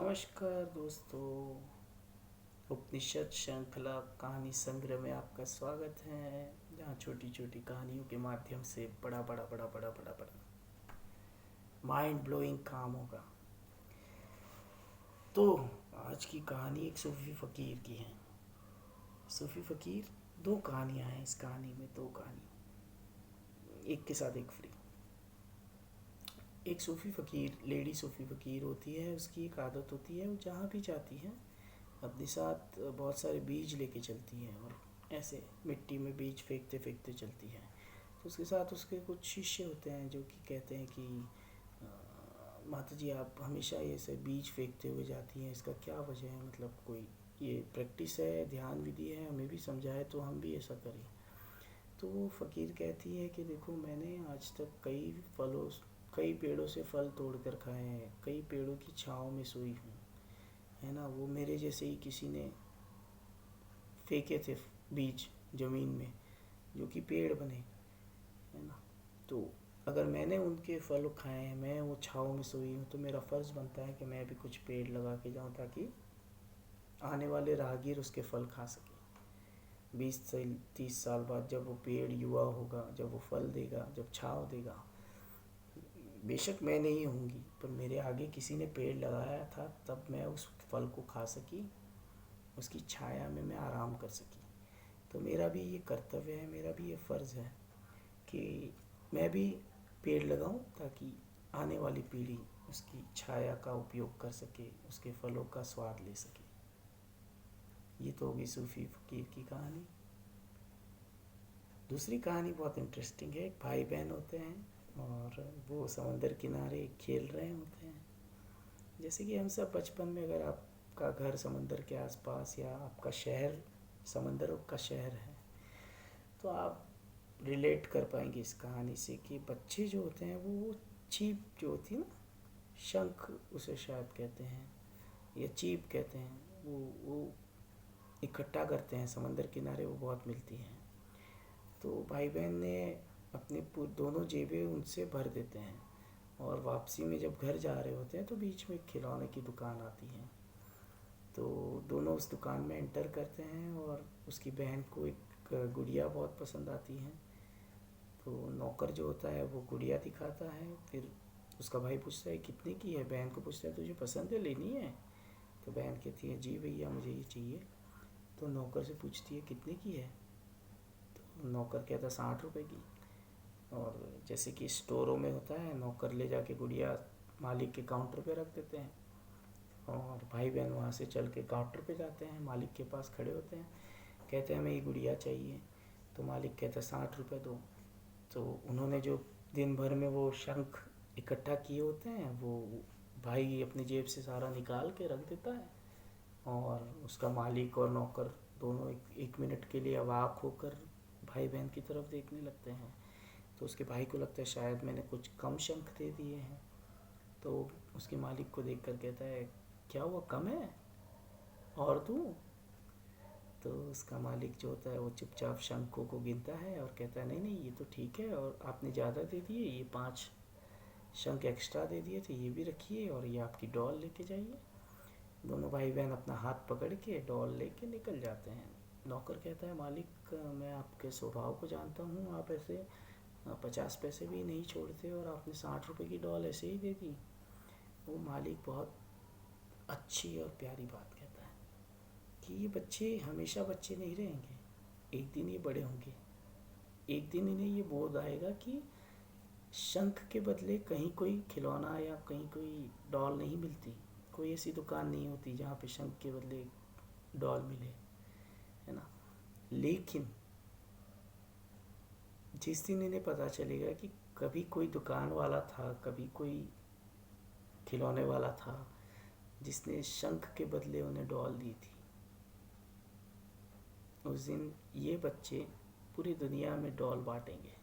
नमस्कार दोस्तों। उपनिषद श्रृंखला कहानी संग्रह में आपका स्वागत है, जहाँ छोटी छोटी कहानियों के माध्यम से बड़ा बड़ा बड़ा बड़ा बड़ा बड़ा माइंड ब्लोइंग काम होगा। तो आज की कहानी एक सूफी फ़कीर की है। सूफी फ़कीर, दो कहानियाँ हैं इस कहानी में, दो कहानी एक के साथ एक फ्री। एक सूफी फ़कीर, लेडी सूफी फ़कीर होती है। उसकी एक आदत होती है, वो जहाँ भी जाती है अपने साथ बहुत सारे बीज लेके चलती है और ऐसे मिट्टी में बीज फेंकते फेंकते चलती है। तो उसके साथ उसके कुछ शिष्य होते हैं जो कि कहते हैं कि माता जी, आप हमेशा ये सब बीज फेंकते हुए जाती हैं, इसका क्या वजह है? मतलब कोई ये प्रैक्टिस है, ध्यान विधि है, हमें भी समझाए तो हम भी ऐसा करें। तो वो फ़कीर कहती है कि देखो, मैंने आज तक कई पेड़ों से फल तोड़ कर खाए हैं, कई पेड़ों की छाँव में सोई हूँ, है ना। वो मेरे जैसे ही किसी ने फेंके थे बीज ज़मीन में, जो कि पेड़ बने, है ना। तो अगर मैंने उनके फल खाए हैं, मैं वो छाँव में सोई हूँ, तो मेरा फ़र्ज़ बनता है कि मैं भी कुछ पेड़ लगा के जाऊँ, ताकि आने वाले राहगीर उसके फल खा सकें। 20 से 30 साल बाद जब वो पेड़ युवा होगा, जब वो फल देगा, जब छाँव देगा, बेशक मैं नहीं होंगी, पर मेरे आगे किसी ने पेड़ लगाया था, तब मैं उस फल को खा सकी, उसकी छाया में मैं आराम कर सकी। तो मेरा भी ये कर्तव्य है, मेरा भी ये फ़र्ज़ है कि मैं भी पेड़ लगाऊं, ताकि आने वाली पीढ़ी उसकी छाया का उपयोग कर सके, उसके फलों का स्वाद ले सके। ये तो होगी सूफी फ़कीर की कहानी। दूसरी कहानी बहुत इंटरेस्टिंग है। एक भाई बहन होते हैं और वो समंदर किनारे खेल रहे होते हैं। जैसे कि हम सब बचपन में, अगर आपका घर समंदर के आसपास या आपका शहर समंदर का शहर है, तो आप रिलेट कर पाएंगे इस कहानी से कि बच्चे जो होते हैं वो चीप जो होती है ना, शंख उसे शायद कहते हैं या चीप कहते हैं, वो इकट्ठा करते हैं। समंदर किनारे वो बहुत मिलती हैं। तो भाई बहन ने अपने दोनों जेबें उनसे भर देते हैं, और वापसी में जब घर जा रहे होते हैं तो बीच में खिलौने की दुकान आती है। तो दोनों उस दुकान में एंटर करते हैं और उसकी बहन को एक गुड़िया बहुत पसंद आती है। तो नौकर जो होता है वो गुड़िया दिखाता है। फिर उसका भाई पूछता है कितने की है, बहन को पूछता है तुझे पसंद है, लेनी है? तो बहन कहती है जी भैया, मुझे ये चाहिए। तो नौकर से पूछती है कितने की है? तो नौकर कहता है 60 रुपये की। और जैसे कि स्टोरों में होता है, नौकर ले जाके गुड़िया मालिक के काउंटर पे रख देते हैं, और भाई बहन वहाँ से चल के काउंटर पे जाते हैं, मालिक के पास खड़े होते हैं, कहते हैं हमें ये गुड़िया चाहिए। तो मालिक कहता है 60 रुपये दो। तो उन्होंने जो दिन भर में वो शंख इकट्ठा किए होते हैं, वो भाई अपनी जेब से सारा निकाल के रख देता है, और उसका मालिक और नौकर दोनों एक मिनट के लिए अवाक होकर भाई बहन की तरफ देखने लगते हैं। तो उसके भाई को लगता है शायद मैंने कुछ कम शंख दे दिए हैं। तो उसके मालिक को देख कर कहता है क्या हुआ, कम है और दूँ? तो उसका मालिक जो होता है वो चुपचाप शंखों को गिनता है और कहता है नहीं नहीं, ये तो ठीक है, और आपने ज़्यादा दे दिए, ये 5 शंख एक्स्ट्रा दे दिए थे, ये भी रखिए, और ये आपकी डॉल लेके जाइए। दोनों भाई बहन अपना हाथ पकड़ के डॉल लेके निकल जाते हैं। नौकर कहता है मालिक, मैं आपके स्वभाव को जानता हूँ, आप ऐसे 50 पैसे भी नहीं छोड़ते, और आपने 60 रुपये की डॉल ऐसे ही दे दी। वो मालिक बहुत अच्छी और प्यारी बात कहता है कि ये बच्चे हमेशा बच्चे नहीं रहेंगे, एक दिन ये बड़े होंगे। एक दिन इन्हें ये बोध आएगा कि शंख के बदले कहीं कोई खिलौना या कहीं कोई डॉल नहीं मिलती, कोई ऐसी दुकान नहीं होती जहाँ पे शंख के बदले डॉल मिले, है ना। लेकिन जिस दिन इन्हें पता चलेगा कि कभी कोई दुकान वाला था, कभी कोई खिलौने वाला था जिसने शंख के बदले उन्हें डॉल दी थी, उस दिन ये बच्चे पूरी दुनिया में डॉल बांटेंगे।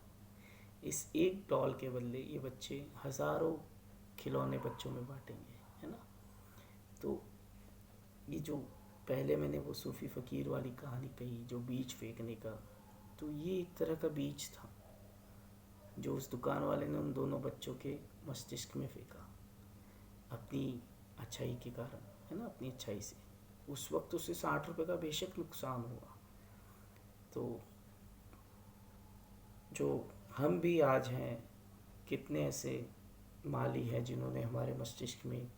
इस एक डॉल के बदले ये बच्चे हज़ारों खिलौने बच्चों में बांटेंगे, है ना। तो ये जो पहले मैंने वो सूफ़ी फ़कीर वाली कहानी कही, जो बीज फेंकने का, तो ये एक तरह का बीज था जो उस दुकान वाले ने उन दोनों बच्चों के मस्तिष्क में फेंका। अपनी अच्छाई के कारण, है ना, अपनी अच्छाई से। उस वक्त उसे 60 रुपये का बेशक नुकसान हुआ। तो जो हम भी आज हैं, कितने ऐसे माली हैं जिन्होंने हमारे मस्तिष्क में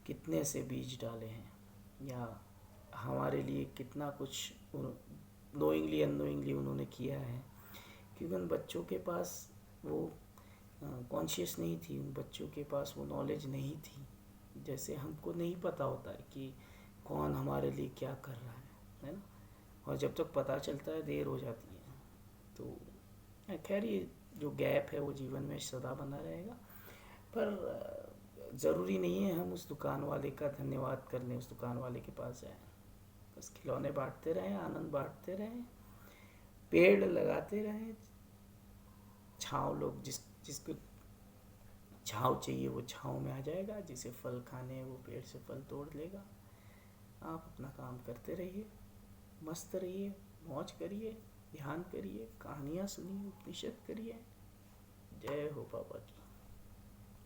कितने ऐसे बीज डाले हैं, या हमारे लिए कितना कुछ नोइंगली अननोइंगली उन्होंने किया है, क्योंकि उन बच्चों के पास वो कॉन्शियस नहीं थी, उन बच्चों के पास वो नॉलेज नहीं थी। जैसे हमको नहीं पता होता है कि कौन हमारे लिए क्या कर रहा है ना। और जब तक पता चलता है देर हो जाती है। तो खैर ये जो गैप है वो जीवन में सदा बना रहेगा। पर ज़रूरी नहीं है हम उस दुकान वाले का धन्यवाद करने उस दुकान वाले के पास जाएं। बस खिलौने बांटते रहें, आनंद बांटते रहें, पेड़ लगाते रहें। छाँव, लोग जिसको छाँव चाहिए वो छाँव में आ जाएगा, जिसे फल खाने हैं वो पेड़ से फल तोड़ लेगा। आप अपना काम करते रहिए, मस्त रहिए, मौज करिए, ध्यान करिए, कहानियाँ सुनिए, उपनिषद करिए। जय हो बाबा की।